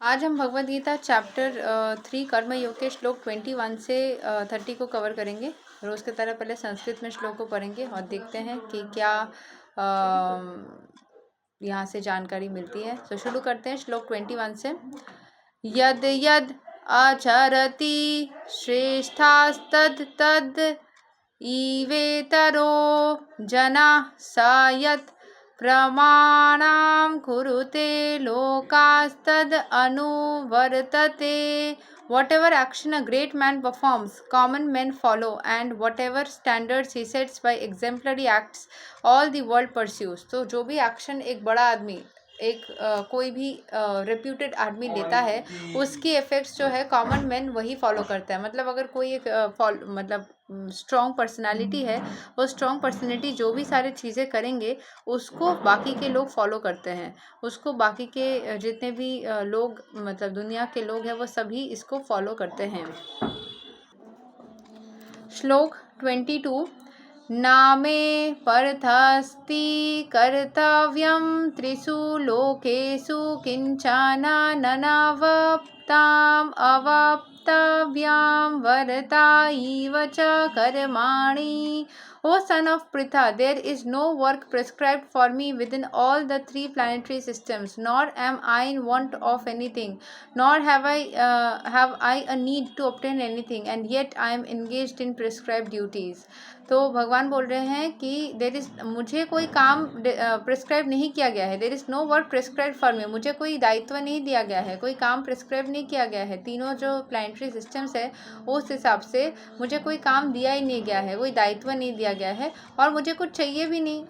आज हम भगवद गीता चैप्टर 3 कर्म योग के श्लोक 21 से 30 को कवर करेंगे। रोज़ की तरह पहले संस्कृत में श्लोक को पढ़ेंगे और देखते हैं कि क्या यहाँ से जानकारी मिलती है। तो शुरू करते हैं श्लोक 21 से। यद यद आचरति श्रेष्ठास्तद तद ईवेतरो जना सा यत् प्रमाणं कुरुते लोकास्तद अनुवर्तते। Whatever action a great man performs, common men follow, and whatever standards he sets by exemplary acts, all the world pursues. तो जो भी एक्शन एक बड़ा आदमी कोई भी रेप्यूटेड आदमी लेता है, उसकी इफेक्ट्स जो है कॉमन मैन वही फॉलो करता है। मतलब अगर कोई एक मतलब स्ट्रॉन्ग पर्सनालिटी है, वो स्ट्रॉन्ग पर्सनालिटी जो भी सारी चीज़ें करेंगे उसको बाकी के लोग फॉलो करते हैं। उसको बाकी के जितने भी लोग मतलब दुनिया के लोग हैं वो सभी इसको फॉलो करते हैं। श्लोक 22। नामे पर्थस्ति कर्तव्यं त्रिषु लोकेषु किंचन ननवप्ताम् अवाप्तव्यां वरता इव च कर्माणि। O son of Pritha, there is no work prescribed for me within all the three planetary systems, nor am I in want of anything, nor have I a need to obtain anything, and yet I am engaged in prescribed duties. तो भगवान बोल रहे हैं कि मुझे कोई काम prescribe नहीं किया गया है। There is no work prescribe for me, मुझे कोई दायित्व नहीं दिया गया है, कोई काम प्रिस्क्राइब नहीं किया गया है। तीनों जो प्लानिटरी सिस्टम्स है उस हिसाब से मुझे कोई काम दिया ही नहीं गया है, कोई दायित्व नहीं दिया गया है, और मुझे कुछ चाहिए भी नहीं।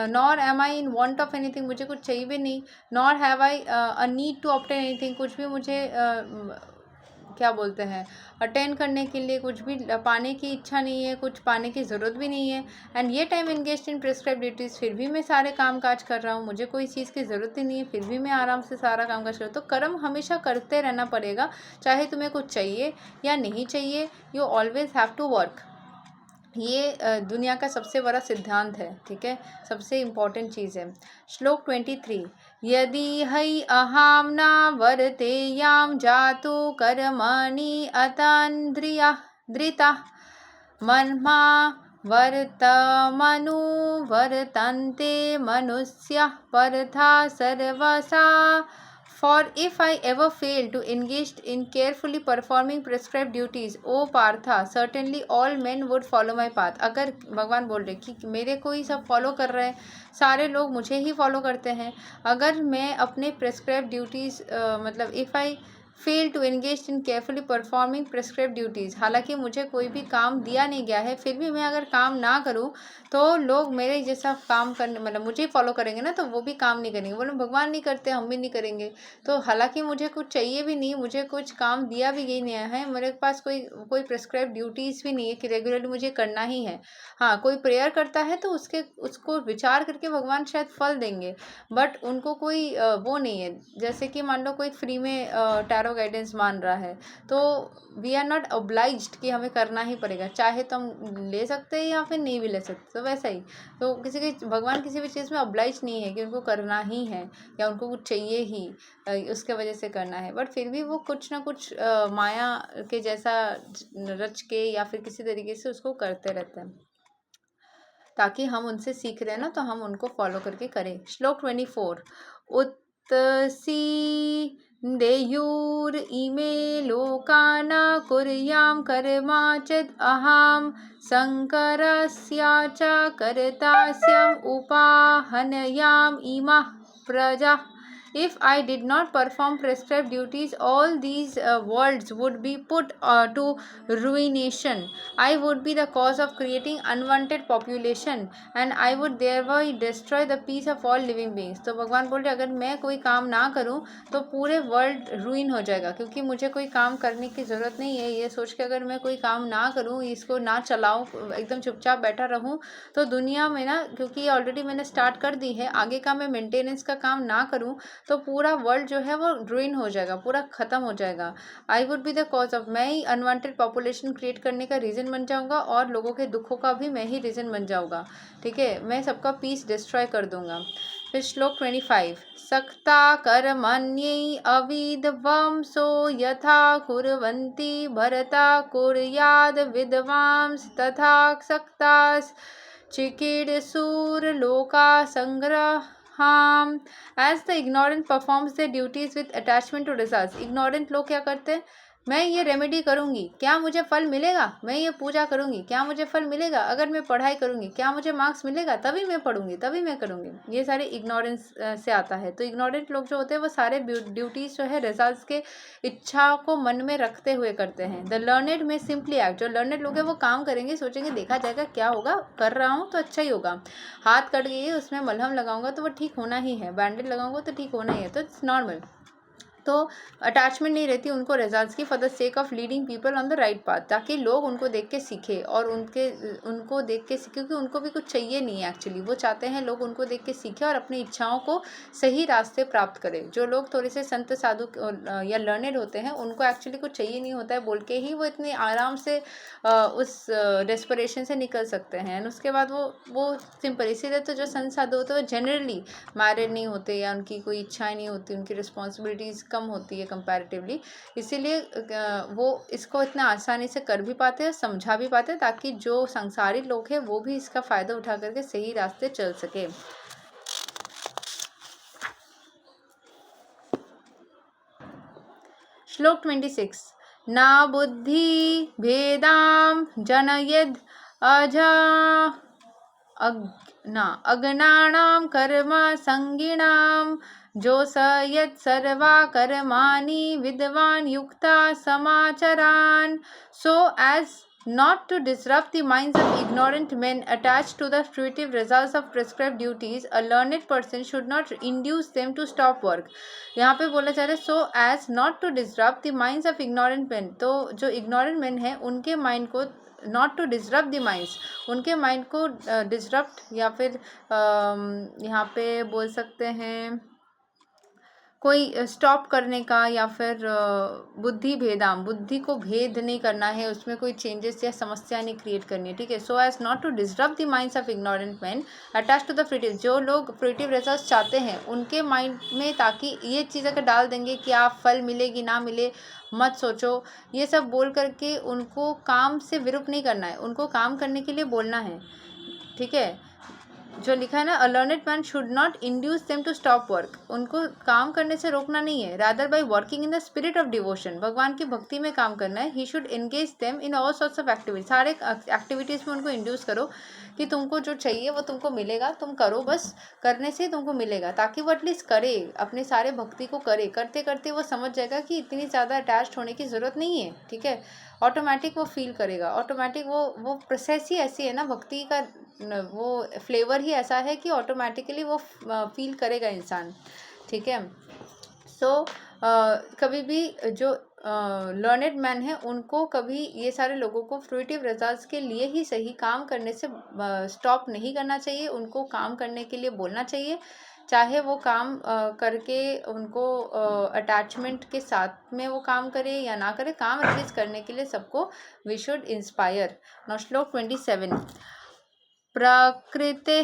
Nor am I in want of anything, मुझे कुछ चाहिए भी नहीं। Nor have I a need to obtain anything, कुछ भी मुझे क्या बोलते हैं अटेन करने के लिए कुछ भी पाने की इच्छा नहीं है, कुछ पाने की ज़रूरत भी नहीं है। एंड ये time engaged in prescribe duties, फिर भी मैं सारे काम काज कर रहा हूँ, मुझे कोई चीज़ की ज़रूरत ही नहीं है, फिर भी मैं आराम से सारा काम काज कर रहा हूँ। तो कर्म हमेशा करते रहना पड़ेगा, चाहे तुम्हें कुछ चाहिए या नहीं चाहिए। You always have to work. ये दुनिया का सबसे बड़ा सिद्धांत है, ठीक है, सबसे इम्पॉर्टेंट चीज़ है। श्लोक 23। यदि हई अहम न वर्तेयाम जातु कर्मणि अतन्द्रिया धृता मन्मा वर्तमनु वर्तन्ते मनुष्य पर्था सर्वसा। For if I ever fail to engage in carefully performing prescribed duties, O Partha, certainly all men would follow my path. अगर भगवान बोल रहे कि मेरे को ही सब फॉलो कर रहे हैं, सारे लोग मुझे ही फॉलो करते हैं, अगर मैं अपने प्रेस्क्राइब ड्यूटीज़ मतलब if I fail to engage in carefully performing prescribe duties, हालांकि मुझे कोई भी काम दिया नहीं गया है, फिर भी मैं अगर काम ना करूं तो लोग मेरे जैसा काम करने मतलब मुझे ही फॉलो करेंगे ना, तो वो भी काम नहीं करेंगे। बोलो भगवान नहीं करते, हम भी नहीं करेंगे। तो हालांकि मुझे कुछ चाहिए भी नहीं, मुझे कुछ काम दिया भी नहीं है, मेरे पास कोई प्रेस्क्राइब ड्यूटीज़ भी नहीं है कि रेगुलरली मुझे करना ही है। हाँ, कोई प्रेयर करता है तो उसको विचार करके भगवान शायद फल देंगे, बट उनको कोई वो नहीं है। जैसे कि मान लो कोई फ्री में टैरो गाइडेंस मान रहा है, तो वी आर नॉट ऑब्लाइज्ड कि हमें करना ही पड़ेगा, चाहे तो हम ले सकते हैं या फिर नहीं भी ले सकते। तो वैसा ही तो भगवान किसी भी चीज़ में ऑब्लाइज नहीं है कि उनको करना ही है या उनको कुछ चाहिए ही उसके वजह से करना है, बट फिर भी वो कुछ ना कुछ माया के जैसा रच के या फिर किसी तरीके से उसको करते रहते हैं, ताकि हम उनसे सीख रहे हैं ना, तो हम उनको फॉलो करके करें। श्लोक 24। उत्सी देयुर इमे लोकान कुर्याम कर्माचिद अहम शंकरस्या च कर्तास्यम उपाहनयाम इमा प्रजा। If I did not perform prescribed duties, all these worlds would be put to ruination. I would be the cause of creating unwanted population, and I would thereby destroy the peace of all living beings. तो भगवान बोल रहे अगर मैं कोई काम ना करूं तो पूरे वर्ल्ड रुइन हो जाएगा, क्योंकि मुझे कोई काम करने की ज़रूरत नहीं है। ये सोच के अगर मैं कोई काम ना करूं, इसको ना चलाऊं, एकदम चुपचाप बैठा रहूं, तो दुनिया में ना, क्योंकि ये ऑलरेडी मैंने स्टार्ट कर दी है, आगे का मैं मेंटेनेंस का काम ना करूं तो पूरा वर्ल्ड जो है वो रुइन हो जाएगा, पूरा ख़त्म हो जाएगा। I would be the cause of, मैं ही अनवांटेड पॉपुलेशन क्रिएट करने का रीज़न बन जाऊंगा, और लोगों के दुखों का भी मैं ही रीज़न बन जाऊंगा, ठीक है, मैं सबका पीस डिस्ट्रॉय कर दूंगा। फिर श्लोक 25, सक्ता कर्मण्यै अविद्वांसो यथा कुर्वन्ति भरता कुर्याद् विद्वांस तथा सक्तास् चिकीर्षुर्लोका संग्रहाम। As the ignorant performs the duties with attachment to results. Ignorant लोग क्या करते हैं, मैं ये रेमेडी करूँगी क्या मुझे फल मिलेगा, मैं ये पूजा करूँगी क्या मुझे फल मिलेगा, अगर मैं पढ़ाई करूँगी क्या मुझे मार्क्स मिलेगा, तभी मैं पढ़ूंगी तभी मैं करूँगी। ये सारे इग्नोरेंस से आता है। तो इग्नोरेंट लोग जो होते हैं वो सारे ड्यूटीज जो है रिजल्ट्स के इच्छा को मन में रखते हुए करते हैं। द लर्नेड में सिंपली एक्ट। जो लर्नेड लोग हैं वो काम करेंगे, सोचेंगे देखा जाएगा क्या होगा, कर रहा हूँ तो अच्छा ही होगा। हाथ कट गई है उसमें मलहम लगाऊंगा तो वो ठीक होना ही है, बैंडेज लगाऊंगा तो ठीक होना ही है, तो इट्स नॉर्मल। तो अटैचमेंट नहीं रहती उनको रिजल्ट्स की, for the sake of leading people on the right path, ताकि लोग उनको देख के सीखे और उनको देख के सीखे, क्योंकि उनको भी कुछ चाहिए नहीं है एक्चुअली। वो चाहते हैं लोग उनको देख के सीखे और अपनी इच्छाओं को सही रास्ते प्राप्त करें। जो लोग थोड़े से संत साधु या लर्नेड होते हैं उनको एक्चुअली कुछ चाहिए नहीं होता है, बोल के ही वो इतने आराम से उस डेस्परेशन से निकल सकते हैं। एंड उसके बाद वो सिंपल। इसीलिए तो जो संत साधु होते हैं वो जनरली मैरिड नहीं होते, या उनकी कोई इच्छाएं नहीं होती, उनकी रिस्पॉन्सिबिलिटीज़ कम होती है कंपैरेटिवली। इसीलिए वो इसको इतना आसानी से कर भी पाते हैं, समझा भी पाते हैं, ताकि जो संसारी लोग हैं वो भी इसका फ़ायदा उठा करके सही रास्ते चल सके। श्लोक 26, ना बुद्धि भेदाम जनयेद अजा अज्ञानां कर्म संगिणां जो स यत् सर्वा कर्माणि विद्वान् युक्ता समाचरान्। So as not to disrupt the minds of ignorant men attached to the fruitive results of prescribed duties, a learned person should not induce them to stop work. यहाँ पे बोला जा रहा है so as not to disrupt the minds of ignorant men। तो जो ignorant men हैं उनके माइंड को, not to disrupt the minds, उनके माइंड को डिसरप्ट या फिर यहाँ पे बोल सकते हैं कोई स्टॉप करने का, या फिर बुद्धि भेदाम, बुद्धि को भेद नहीं करना है, उसमें कोई चेंजेस या समस्या नहीं क्रिएट करनी है, ठीक है। So as not to disrupt the minds of ignorant man attach to the fruitive. जो लोग फ्रूटिव रिजल्ट चाहते हैं उनके माइंड में, ताकि ये चीज़ अगर डाल देंगे कि आप फल मिलेगी ना मिले मत सोचो, ये सब बोल करके उनको काम से विरुद्ध नहीं करना है, उनको काम करने के लिए बोलना है, ठीक है। जो लिखा है ना, a learned man should not induce them to stop work, उनको काम करने से रोकना नहीं है, rather by working in the spirit of devotion, भगवान की भक्ति में काम करना है। He should engage them in all sorts of activities, सारे एक्टिविटीज़ में उनको इंड्यूस करो कि तुमको जो चाहिए वो तुमको मिलेगा, तुम करो, बस करने से तुमको मिलेगा, ताकि वो एटलीस्ट करे, अपने सारे भक्ति को करे। करते करते वो समझ जाएगा कि इतनी ज़्यादा अटैच्ड होने की ज़रूरत नहीं है, ठीक है। ऑटोमेटिक वो फील करेगा, ऑटोमेटिक वो प्रोसेस ही ऐसी है ना, भक्ति का वो फ्लेवर ही ऐसा है कि ऑटोमेटिकली वो फील करेगा इंसान, ठीक है। सो कभी भी जो लर्नेड मैन है उनको कभी ये सारे लोगों को फ्रूटिव रिजल्ट्स के लिए ही सही काम करने से स्टॉप नहीं करना चाहिए, उनको काम करने के लिए बोलना चाहिए, चाहे वो काम करके उनको अटैचमेंट के साथ में वो काम करे या ना करे, काम एटलीस्ट करने के लिए सबको वी शुड इंस्पायर। नाउ श्लोक 27, प्रकृति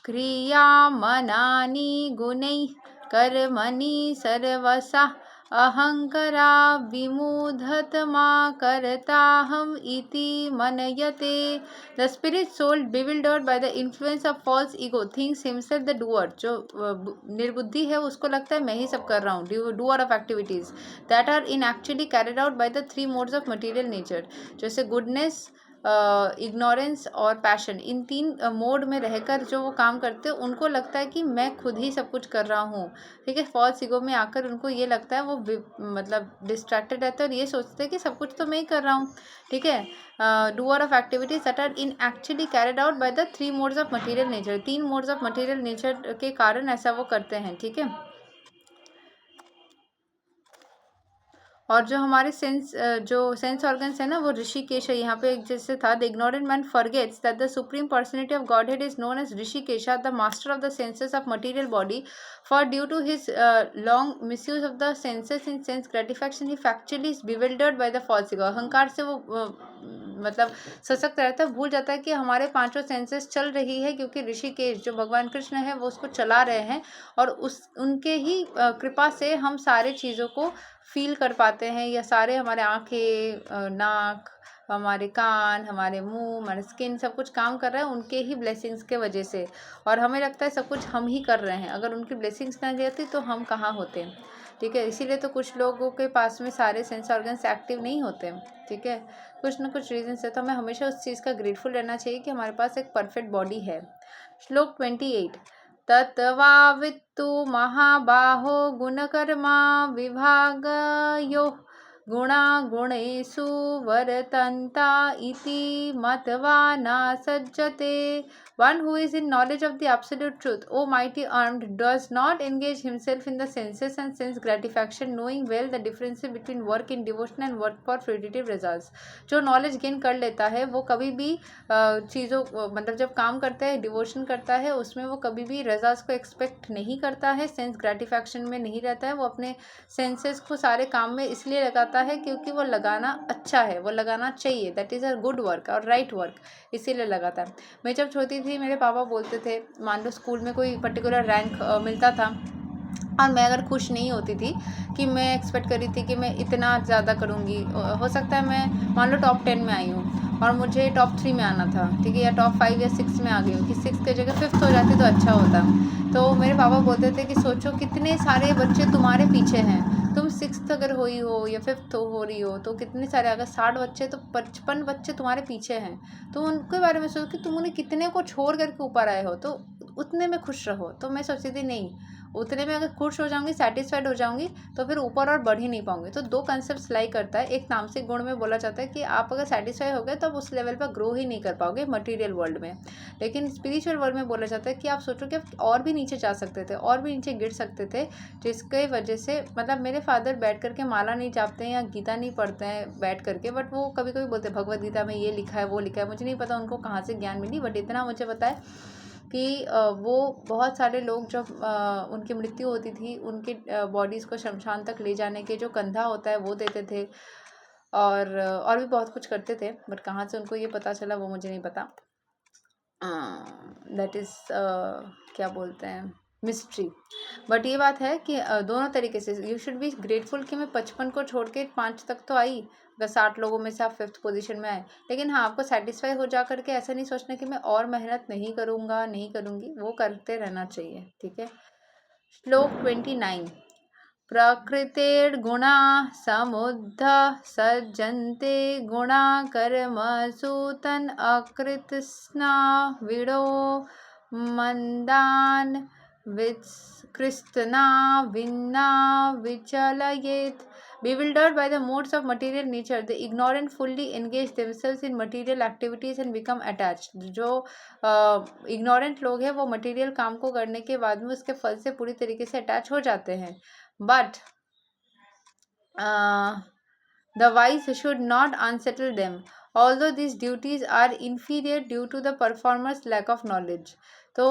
क्रियामनानि गुणैः कर्मणि सर्वसा अहंकारा विमूढतमा कर्ताहम इति मनयते। The spirit soul bewildered by the influence of false ego thinks himself the doer। जो निर्बुद्धि है उसको लगता है मैं ही सब कर रहा हूँ, doer of activities that are in actually carried out by the three modes of material nature, जैसे goodness, इग्नोरेंस और पैशन, इन तीन मोड में रहकर जो वो काम करते हैं उनको लगता है कि मैं खुद ही सब कुछ कर रहा हूँ, ठीक है। फॉल्स ईगो में आकर उनको ये लगता है, वो मतलब डिस्ट्रैक्टेड रहते हैं और ये सोचते हैं कि सब कुछ तो मैं ही कर रहा हूँ, ठीक है। Doer of activities that are in actually carried out by the three modes of material nature, तीन मोड्स ऑफ मटेरियल नेचर के कारण ऐसा वो करते हैं, ठीक है। और जो हमारे सेंस ऑर्गन्स है ना, वो ऋषिकेश है। यहाँ पे एक जैसे था, the ignorant man forgets that the supreme personality of godhead is known as Hrishikesha, the master of the senses of material body, for due to his long misuse of the senses in sense gratification he factually is bewildered by the false ego. अहंकार से वो मतलब सशक्त रहता है, भूल जाता है कि हमारे पांचों सेंसेस चल रही है, क्योंकि ऋषिकेश जो भगवान कृष्ण है वो उसको चला रहे हैं, और उनके ही कृपा से हम सारे चीज़ों को फील कर पाते हैं, या सारे हमारे आँखें, नाक, हमारे कान, हमारे मुंह, हमारे स्किन, सब कुछ काम कर रहा है उनके ही ब्लेसिंग्स के वजह से। और हमें लगता है सब कुछ हम ही कर रहे हैं, अगर उनकी ब्लेसिंग्स ना रहती तो हम कहाँ होते। ठीक है, इसीलिए तो कुछ लोगों के पास में सारे सेंस ऑर्गन्स एक्टिव नहीं होते। ठीक है, कुछ ना कुछ रीजन से। तो हमें हमेशा उस चीज़ का ग्रेटफुल रहना चाहिए कि हमारे पास एक परफेक्ट बॉडी है। श्लोक 28, तत्वावित्तु महाबाहो गुणकर्मा विभागयो गुणा गुणेषु वर्तन्ता इति मत्वा न सज्जते। One who is in knowledge of the absolute truth, O mighty armed, does not engage himself in the senses and sense gratification, knowing well the difference between work in devotion and work for fruitive results. जो knowledge gain कर लेता है वो कभी भी चीज़ों मतलब जब काम करता है, डिवोशन करता है, उसमें वो कभी भी रिजल्ट्स को एक्सपेक्ट नहीं करता है, सेंस ग्रेटिफिकेशन में नहीं रहता है। वो अपने सेंसेस को सारे काम में इसलिए लगाता है क्योंकि वो लगाना अच्छा है, वो लगाना चाहिए, that is a good work और राइट वर्क, इसीलिए लगाता है। मैं जब छोटी थी मेरे पापा बोलते थे, मान लो स्कूल में कोई पर्टिकुलर रैंक मिलता था और मैं अगर खुश नहीं होती थी कि मैं एक्सपेक्ट करी थी कि मैं इतना ज़्यादा करूँगी, हो सकता है मैं मान लो टॉप 10 में आई हूँ और मुझे टॉप 3 में आना था, ठीक है, या टॉप 5 या 6 में आ गई हूँ, कि 6 की जगह 5th हो जाती तो अच्छा होता। तो मेरे पापा बोलते थे कि सोचो कितने सारे बच्चे तुम्हारे पीछे हैं, तुम 6th अगर हुई हो या 5th हो रही हो तो कितने सारे, अगर 60 बच्चे तो 55 बच्चे तुम्हारे पीछे हैं, तो उनके बारे में सोचो कि तुम उन्हें कितने को छोड़ करके ऊपर आए हो, तो उतने में खुश रहो। तो मैं सोचती थी नहीं, उतने में अगर खुश हो जाऊंगी, सेटिस्फाइड हो जाऊंगी, तो फिर ऊपर और बढ़ ही नहीं पाऊंगी। तो दो कंसेप्ट लाई करता है, एक तामसिक गुण में बोला जाता है कि आप अगर सेटिस्फाई हो गए तो आप उस लेवल पर ग्रो ही नहीं कर पाओगे मटेरियल वर्ल्ड में, लेकिन स्पिरिचुअल वर्ल्ड में बोला जाता है कि आप सोचो कि आप और भी नीचे जा सकते थे, और भी नीचे गिर सकते थे, जिसके वजह से मतलब मेरे फादर बैठ करके माला नहीं जापते हैं या गीता नहीं पढ़ते हैं बैठ करके, बट वो कभी कभी बोलते हैं भगवद गीता में ये लिखा है वो लिखा है, मुझे नहीं पता उनको कहाँ से ज्ञान मिली, बट इतना मुझे पता है कि वो बहुत सारे लोग जब उनकी मृत्यु होती थी, उनके बॉडीज़ को शमशान तक ले जाने के जो कंधा होता है वो देते थे, और भी बहुत कुछ करते थे, बट कहाँ से उनको ये पता चला वो मुझे नहीं पता। दैट इज़ क्या बोलते हैं, मिस्ट्री। बट ये बात है कि दोनों तरीके से यू शुड बी ग्रेटफुल कि मैं 55 को छोड़ के 5 तक तो आई, अगर 60 लोगों में से आप 5th पोजीशन में आए, लेकिन हाँ आपको सेटिस्फाई हो जा करके ऐसा नहीं सोचना कि मैं और मेहनत नहीं करूँगा नहीं करूँगी, वो करते रहना चाहिए। ठीक है, श्लोक 29, प्रकृतिर्गुणा समुद्ध सज्जन्ते गुणा कर्मसु तन् अकृत्स्ना विडो मंदान वित्कृष्टना विन्ना विचलयेत। Bewildered by the modes of material nature, the ignorant fully engage themselves in material activities and become attached. जो ignorant लोग हैं वो material काम को करने के बाद में उसके फल से पूरी तरीके से attach हो जाते हैं, but the wise should not unsettle them, although these duties are inferior due to the performer's lack of knowledge. तो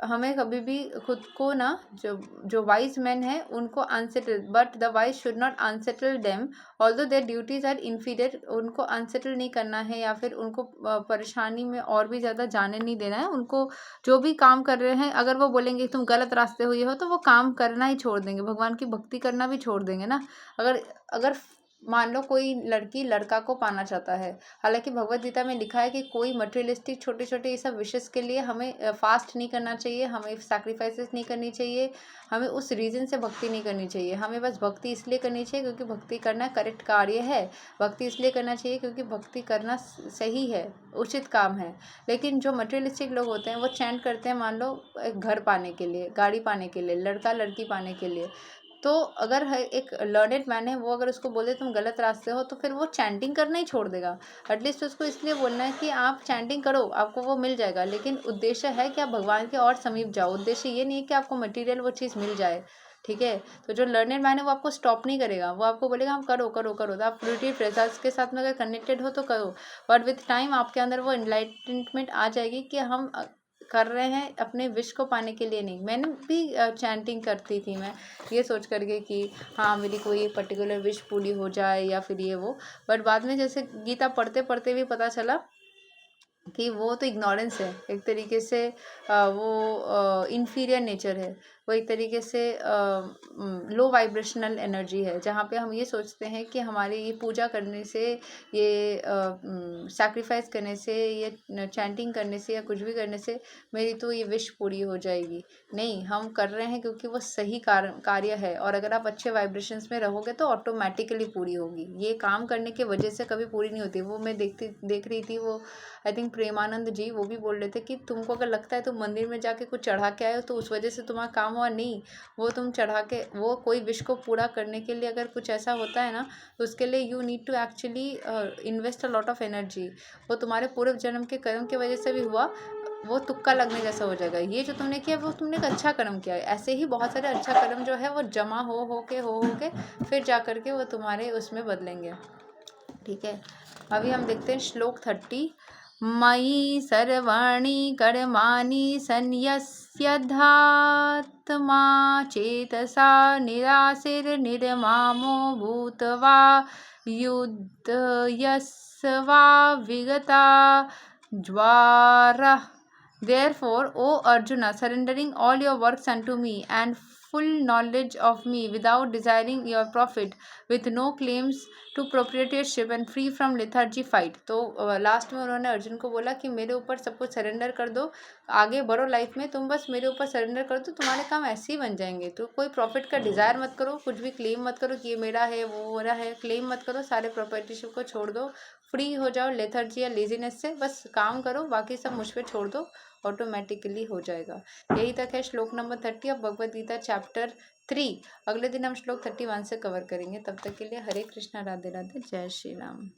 हमें कभी भी खुद को ना, जो वाइज मैन है उनको unsettle, but the wise should not unsettle them although their duties are inferior, उनको अनसेटल नहीं करना है या फिर उनको परेशानी में और भी ज़्यादा जाने नहीं देना है। उनको जो भी काम कर रहे हैं, अगर वो बोलेंगे तुम गलत रास्ते हुए हो तो वो काम करना ही छोड़ देंगे, भगवान की भक्ति करना भी छोड़ देंगे ना। अगर मान लो कोई लड़की लड़का को पाना चाहता है, हालांकि भगवद गीता में लिखा है कि कोई मटेरियलिस्टिक छोटे छोटे ये सब विशेष के लिए हमें फास्ट नहीं करना चाहिए, हमें सैक्रिफाइसेस नहीं करनी चाहिए, हमें उस रीज़न से भक्ति नहीं करनी चाहिए, हमें बस भक्ति इसलिए करनी चाहिए क्योंकि भक्ति करना करेक्ट कार्य है, भक्ति इसलिए करना चाहिए क्योंकि भक्ति करना सही है, उचित काम है। लेकिन जो मटेरियलिस्टिक लोग होते हैं वो चैंट करते हैं, मान लो एक घर पाने के लिए, गाड़ी पाने के लिए, लड़का लड़की पाने के लिए, तो अगर एक लर्नेड मैन है वो अगर उसको बोले तुम गलत रास्ते हो तो फिर वो चैंटिंग करना ही छोड़ देगा। एटलीस्ट उसको इसलिए बोलना है कि आप चैंटिंग करो, आपको वो मिल जाएगा, लेकिन उद्देश्य है कि आप भगवान के और समीप जाओ, उद्देश्य ये नहीं है कि आपको मटेरियल वो चीज़ मिल जाए। ठीक है। तो जो लर्नर मैन है वो आपको स्टॉप नहीं करेगा, वो आपको बोलेगा हम करो करो करो, तो आप रिलेटिव रिजल्ट्स के साथ में अगर कनेक्टेड हो तो करो। बट विथ टाइम आपके अंदर वो इनलाइटमेंट आ जाएगी कि हम कर रहे हैं अपने विश को पाने के लिए नहीं। मैंने भी चैंटिंग करती थी मैं ये सोच करके कि हाँ मेरी कोई पर्टिकुलर विश पूरी हो जाए या फिर ये वो, बट बाद में जैसे गीता पढ़ते पढ़ते भी पता चला कि वो तो इग्नोरेंस है एक तरीके से, वो इन्फीरियर नेचर है, वो एक तरीके से लो वाइब्रेशनल एनर्जी है, जहाँ पे हम ये सोचते हैं कि हमारे ये पूजा करने से, ये सैक्रिफाइस करने से, ये चैंटिंग करने से या कुछ भी करने से मेरी तो ये विश पूरी हो जाएगी। नहीं, हम कर रहे हैं क्योंकि वो सही कार्य है, और अगर आप अच्छे वाइब्रेशंस में रहोगे तो ऑटोमेटिकली पूरी होगी। ये काम करने की वजह से कभी पूरी नहीं होती। वो मैं देख रही थी, वो आई थिंक प्रेमानंद जी वो भी बोल रहे थे कि तुमको अगर लगता है तुम मंदिर में जाके कुछ चढ़ा के आए हो तो उस वजह से तुम्हारा काम हुआ, नहीं। वो तुम चढ़ा के, वो कोई विश को पूरा करने के लिए अगर कुछ ऐसा होता है ना, तो उसके लिए you need to actually invest a lot of energy. वो तुम्हारे पूर्व जन्म के कर्म की वजह से भी हुआ, वो तुक्का लगने जैसा हो जाएगा। ये जो तुमने किया वो तुमने एक अच्छा कर्म किया है। ऐसे ही बहुत सारे अच्छा कर्म जो है वो जमा हो के फिर जा करके वो तुम्हारे उसमें बदलेंगे। ठीक है, अभी हम देखते हैं श्लोक 30। मयि सर्वाणि कर्माणि संन्यस्यध्यात्मा चेतसा निराशीर्निर्ममो भूत्वा युध्यस्वा विगता ज्वारः। Therefore, O Arjuna, surrendering all your works unto me and full knowledge of me without desiring your profit, with no claims to proprietorship and free from lethargy, fight। तो लास्ट में उन्होंने अर्जुन को बोला कि मेरे ऊपर सब कुछ सरेंडर कर दो, आगे बढ़ो लाइफ में, तुम बस मेरे ऊपर सरेंडर कर दो, तुम्हारे काम ऐसे ही बन जाएंगे। तो कोई प्रॉफिट का डिज़ायर मत करो, कुछ भी क्लेम मत करो कि ये मेरा है वो मेरा है, क्लेम मत करो, सारे प्रॉपर्टीशिप को छोड़ दो, फ्री हो जाओ लेथर्जी या लेजीनेस से, बस काम करो, बाकी सब मुझ पर छोड़ दो, ऑटोमेटिकली हो जाएगा। यही तक है श्लोक number 30 of Bhagavad Gita chapter 3। अगले दिन हम श्लोक 31 से कवर करेंगे। तब तक के लिए हरे कृष्णा, राधे राधे, जय श्री राम।